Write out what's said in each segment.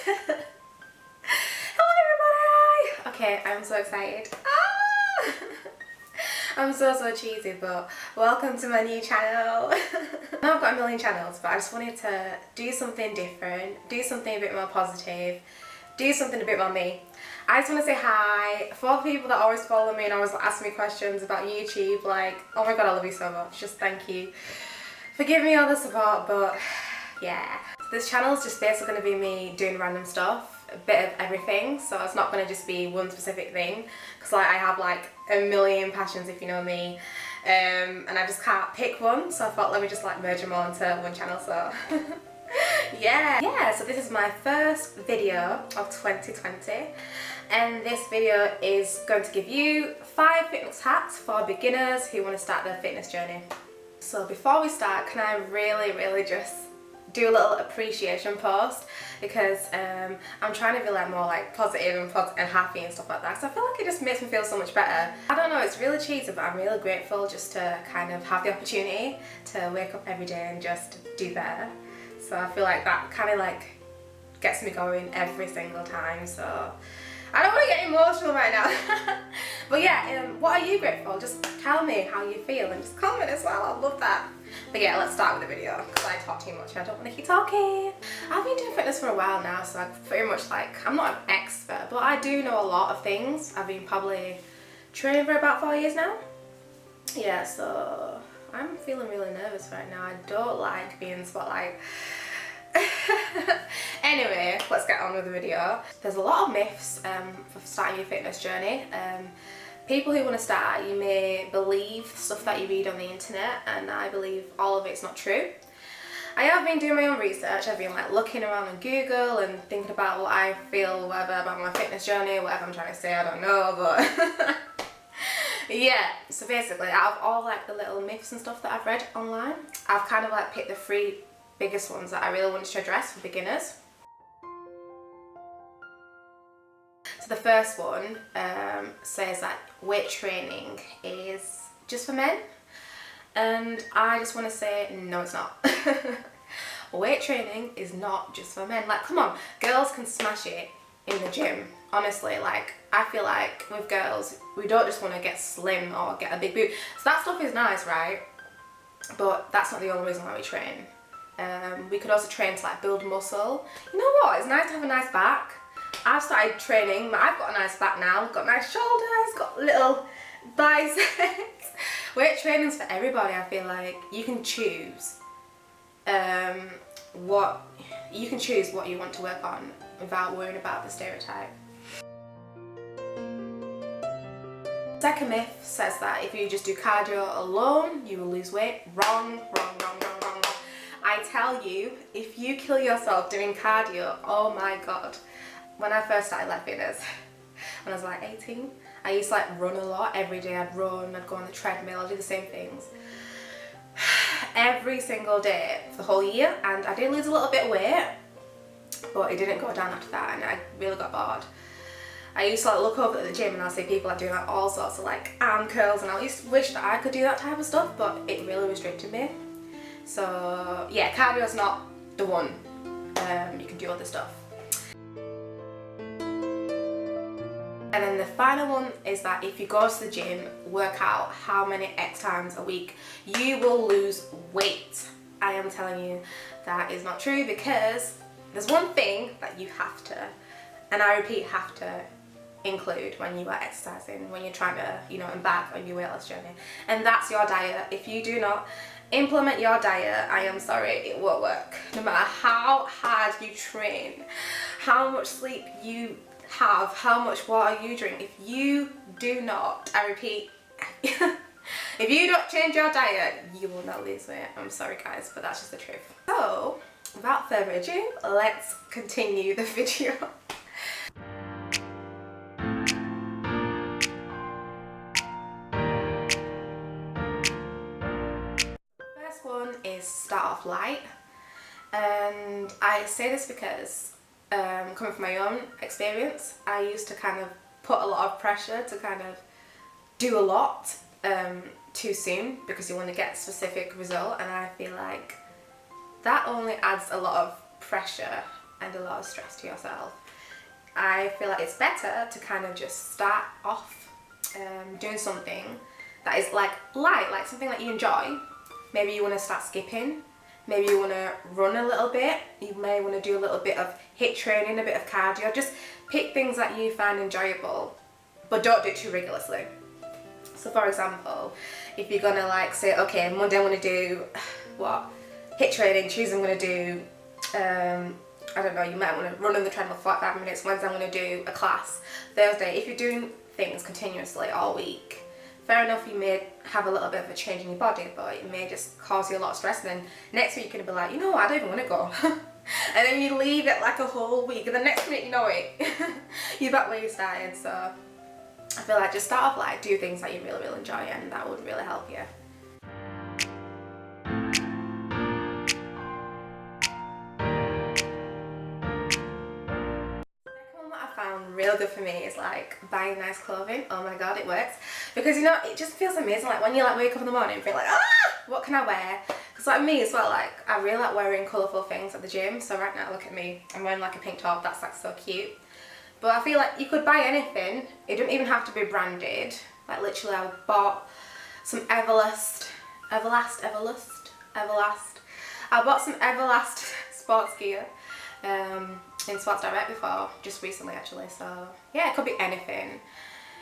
Hello everybody! Okay, I'm so excited. Ah! I'm so cheesy, but welcome to my new channel. I know I've got a million channels, but I just wanted to do something different, do something a bit more positive, do something a bit more me. I just want to say hi for the people that always follow me and always ask me questions about YouTube, like, oh my god, I love you so much, just thank you for giving me all the support. But yeah, this channel is just basically going to be me doing random stuff, a bit of everything, so it's not going to just be one specific thing, because like I have like a million passions, if you know me, and I just can't pick one, so I thought let me just like merge them all into one channel. So yeah, so this is my first video of 2020, and this video is going to give you 5 fitness hacks for beginners who want to start their fitness journey. So before we start, can I really just do a little appreciation post, because I'm trying to be like more like positive and happy and stuff like that, so I feel like it just makes me feel so much better. I don't know, it's really cheesy, but I'm really grateful just to kind of have the opportunity to wake up every day and just do better. So I feel like that kind of like gets me going every single time, so I don't want to get emotional right now. But yeah, what are you grateful for? Just tell me how you feel and just comment as well, I love that. But yeah, let's start with the video, because I talk too much and I don't want to keep talking. I've been doing fitness for a while now, so I'm pretty much like, I'm not an expert, but I do know a lot of things. I've been probably training for about 4 years now. Yeah, so I'm feeling really nervous right now. I don't like being in the spotlight. Anyway, let's get on with the video. There's a lot of myths for starting your fitness journey. People who want to start, you may believe stuff that you read on the internet, and I believe all of it's not true. I have been doing my own research. I've been like looking around on Google and thinking about what I feel, whatever, about my fitness journey, whatever I'm trying to say, I don't know, but yeah, so basically out of all like the little myths and stuff that I've read online, I've kind of like picked the 3 biggest ones that I really wanted to address for beginners. So the first one says that weight training is just for men, and I just want to say no, it's not. Weight training is not just for men. Like, come on, girls can smash it in the gym. Honestly, like, I feel like with girls, we don't just want to get slim or get a big boot. So that stuff is nice, right? But that's not the only reason why we train. We could also train to like build muscle. You know what? It's nice to have a nice back. I've started training. I've got a nice back now. I've got nice shoulders. Got little biceps. Weight training's for everybody. I feel like you can choose what you want to work on without worrying about the stereotype. Second myth says that if you just do cardio alone, you will lose weight. Wrong. I tell you, if you kill yourself doing cardio, oh my god. When I first started like fitness, when I was like 18, I used to like run a lot. Every day I'd run, I'd go on the treadmill, I'd do the same things every single day for the whole year, and I did lose a little bit of weight, but it didn't go down after that, and I really got bored. I used to like look over at the gym and I'll see people like doing like all sorts of like arm curls, and I used to wish that I could do that type of stuff, but it really restricted me. So yeah, cardio is not the one. You can do other stuff. And then the final one is that if you go to the gym, work out how many X times a week, you will lose weight. I am telling you that is not true, because there's one thing that you have to, and I repeat, have to include when you are exercising, when you're trying to, you know, embark on your weight loss journey, and that's your diet. If you do not implement your diet, I am sorry, it won't work. No matter how hard you train, how much sleep you have, how much water you drink, if you do not, I repeat, if you don't change your diet, you will not lose weight. I'm sorry guys, but that's just the truth. So without further ado, let's continue the video. First one is start off light, and I say this because coming from my own experience, I used to kind of put a lot of pressure to kind of do a lot too soon, because you want to get a specific result, and I feel like that only adds a lot of pressure and a lot of stress to yourself. I feel like it's better to kind of just start off doing something that is like light, like something that you enjoy. Maybe you want to start skipping, maybe you want to run a little bit, you may want to do a little bit of HIIT training, a bit of cardio. Just pick things that you find enjoyable, but don't do it too rigorously. So for example, if you're gonna like say, okay, Monday I'm gonna do what? HIIT training, Tuesday I'm gonna do I don't know, you might want to run on the treadmill for 5 minutes, Wednesday I'm going to do a class, Thursday. If you're doing things continuously all week, fair enough, you may have a little bit of a change in your body, but it may just cause you a lot of stress. And then next week you're going to be like, you know what, I don't even want to go. And then you leave it like a whole week, and the next minute you know it, you're back where you started. So I feel like just start off light, do things that you really, really enjoy, and that would really help you. Real good for me is like buying nice clothing. Oh my god, it works, because you know, it just feels amazing. Like when you like wake up in the morning and feel like, ah, what can I wear? Because like me as well, like I really like wearing colourful things at the gym. So right now, look at me, I'm wearing like a pink top that's like so cute. But I feel like you could buy anything, it don't even have to be branded. Like literally I bought some Everlast. I bought some Everlast sports gear in Sports Direct before, just recently actually. So yeah, it could be anything.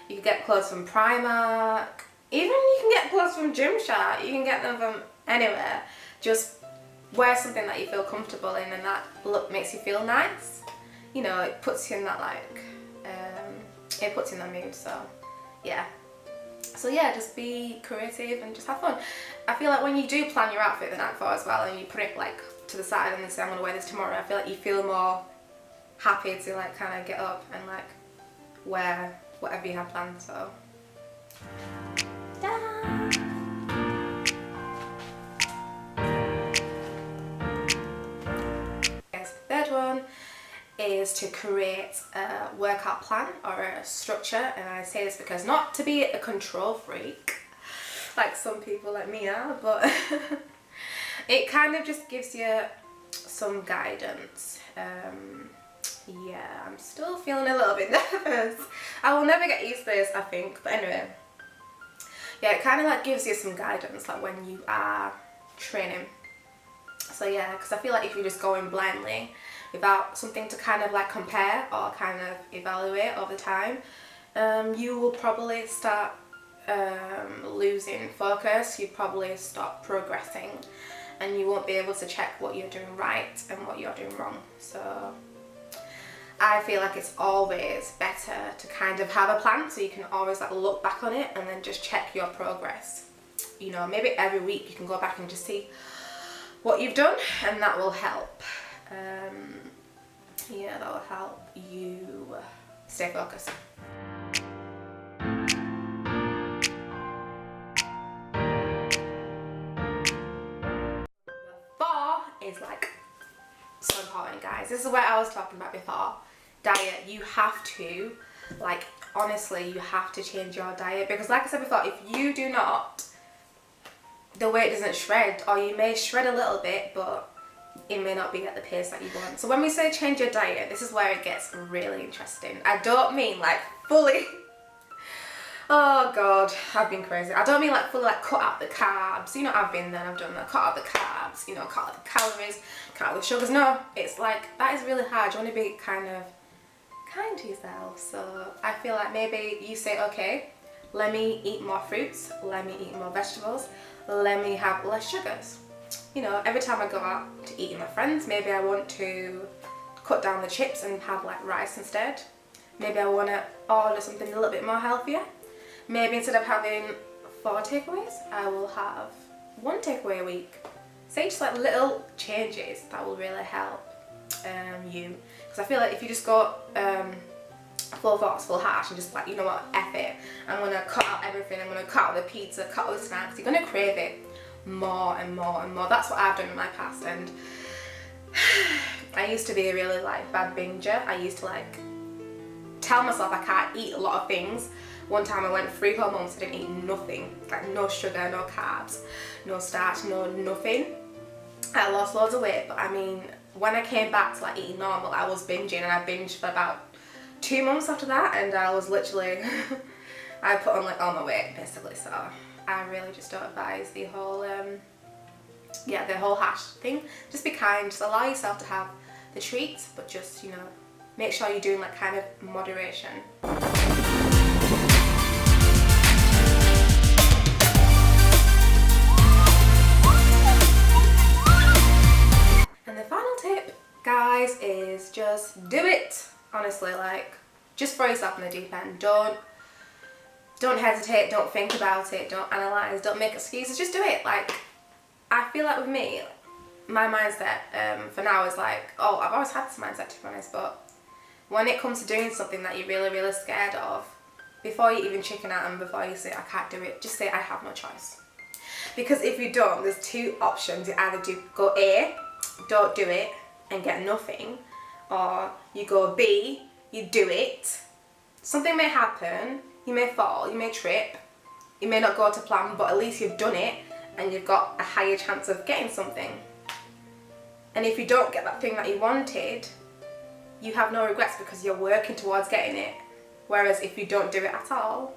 You can get clothes from Primark, even you can get clothes from Gymshark, you can get them from anywhere. Just wear something that you feel comfortable in, and that look makes you feel nice. You know, it puts you in that like, it puts you in that mood. So yeah. So yeah, just be creative and just have fun. I feel like when you do plan your outfit the night before as well, and you put it like to the side and then say I'm going to wear this tomorrow, I feel like you feel more happy to like kind of get up and like wear whatever you have planned. So ta-da! Yes, third one is to create a workout plan or a structure. And I say this because not to be a control freak like some people like me are, but it kind of just gives you some guidance. Yeah, I'm still feeling a little bit nervous. I will never get used to this, I think, but anyway. Yeah, it kind of like gives you some guidance like when you are training. So yeah, because I feel like if you just go in blindly without something to kind of like compare or kind of evaluate over time, you will probably start losing focus. You probably stop progressing, and you won't be able to check what you're doing right and what you're doing wrong. So I feel like it's always better to kind of have a plan, so you can always like look back on it and then just check your progress. You know, maybe every week you can go back and just see what you've done, and that will help. Yeah, that will help you stay focused. 4 is like so important, guys. This is what I was talking about before. Diet. You have to, like, honestly, you have to change your diet, because like I said before, if you do not, the weight doesn't shred, or you may shred a little bit, but it may not be at the pace that you want. So when we say change your diet, this is where it gets really interesting. I don't mean like fully, oh god, I've been crazy. I don't mean like fully like cut out the carbs. You know, I've been there, I've done that. Cut out the carbs, you know, cut out the calories, cut out the sugars. No, it's like, that is really hard. You want to be kind to yourself. So I feel like maybe you say, okay, let me eat more fruits, let me eat more vegetables, let me have less sugars. You know, every time I go out to eat with my friends, maybe I want to cut down the chips and have like rice instead. Maybe I want to order something a little bit more healthier. Maybe instead of having 4 takeaways, I will have 1 takeaway a week. Say just like little changes that will really help you. Because I feel like if you just go full force, full harsh, and just like, you know what, F it, I'm going to cut out everything, I'm going to cut out the pizza, cut out the snacks, you're going to crave it more and more and more. That's what I've done in my past, and I used to be a really like bad binger. I used to like tell myself I can't eat a lot of things. One time I went 3 whole months, I didn't eat nothing, like no sugar, no carbs, no starch, no nothing. I lost loads of weight, but I mean, when I came back to like eating normal, I was binging, and I binged for about 2 months after that, and I was literally I put on like all my weight basically. So I really just don't advise the whole the whole hash thing. Just be kind, just allow yourself to have the treats, but just, you know, make sure you're doing like kind of moderation. And the final tip, guys, is just do it. Honestly, like, just throw yourself in the deep end. Don't hesitate, don't think about it, don't analyse, don't make excuses, just do it. Like, I feel like with me, my mindset for now is like, oh, I've always had this mindset, to be honest, but when it comes to doing something that you're really, really scared of, before you even chicken out and before you say, I can't do it, just say, I have no choice. Because if you don't, there's two options. You either go A, don't do it and get nothing, or you go B, you do it, something may happen, you may fall, you may trip, you may not go to plan, but at least you've done it and you've got a higher chance of getting something. And if you don't get that thing that you wanted, you have no regrets because you're working towards getting it. Whereas if you don't do it at all,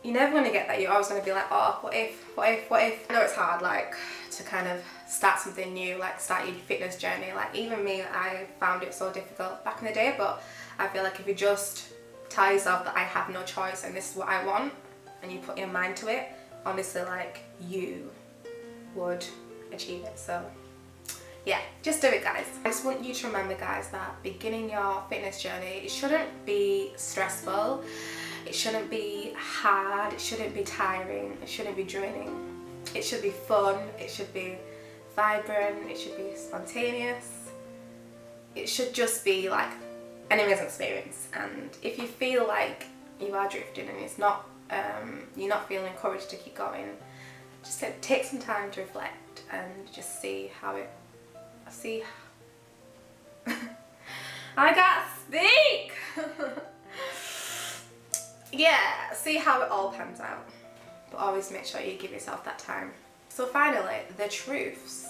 you're never going to get that. You're always going to be like, oh, what if? I know it's hard, like, to kind of start something new, like start your fitness journey. Like, even me, I found it so difficult back in the day, but I feel like if you just tell yourself that I have no choice and this is what I want, and you put your mind to it, honestly, like, you would achieve it. So yeah, just do it, guys. I just want you to remember, guys, that beginning your fitness journey, it shouldn't be stressful, it shouldn't be hard, it shouldn't be tiring, it shouldn't be draining. It should be fun, it should be vibrant, it should be spontaneous. It should just be like an amazing experience. And if you feel like you are drifting and it's not, you're not feeling encouraged to keep going, just take some time to reflect and just see how it, I gotta speak! Yeah, see how it all pans out. But always make sure you give yourself that time. So finally, the truths.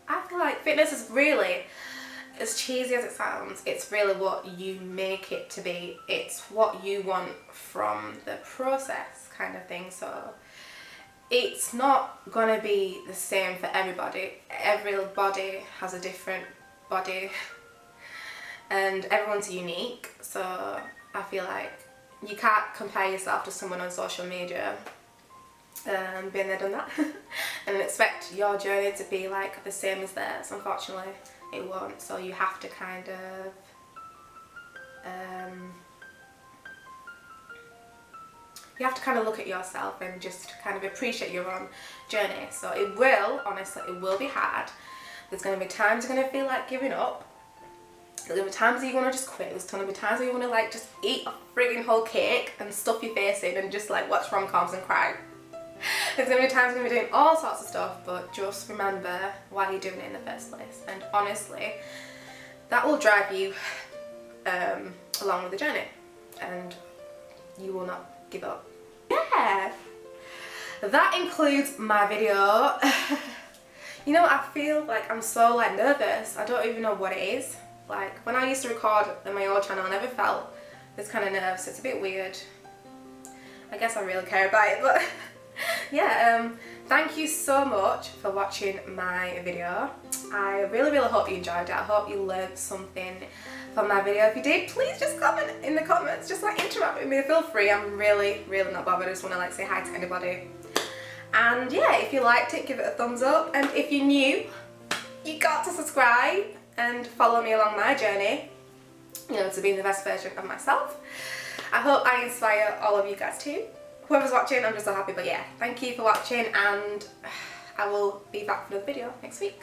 I feel like fitness is really, as cheesy as it sounds, it's really what you make it to be. It's what you want from the process, kind of thing. So it's not gonna be the same for everybody. Every body has a different body and everyone's unique. So I feel like you can't compare yourself to someone on social media, been there, done that, and expect your journey to be like the same as theirs. Unfortunately, it won't. So you have to kind of look at yourself and just kind of appreciate your own journey. So it will, honestly, it will be hard. There's going to be times you're going to feel like giving up. There's going to be times that you want to just quit. There's going to be times where you want to like just eat a frigging whole cake and stuff your face in and just like watch rom-coms and cry. There's going to be times you're going to be doing all sorts of stuff, but just remember why you're doing it in the first place. And honestly, that will drive you along with the journey and you will not give up. Yeah, that includes my video. You know, I feel like I'm so like nervous. I don't even know what it is. Like when I used to record on my old channel, I never felt this kind of nerves. It's a bit weird. I guess I really care about it, but yeah, thank you so much for watching my video. I really hope you enjoyed it. I hope you learned something from my video. If you did, please just comment in the comments, just like interact with me, feel free. I'm really not bothered. I just want to like say hi to anybody. And yeah, if you liked it, give it a thumbs up, and if you're new, you got to subscribe and follow me along my journey, you know, to be the best version of myself. I hope I inspire all of you guys too. Whoever's watching, I'm just so happy. But yeah, thank you for watching, and I will be back for another video next week.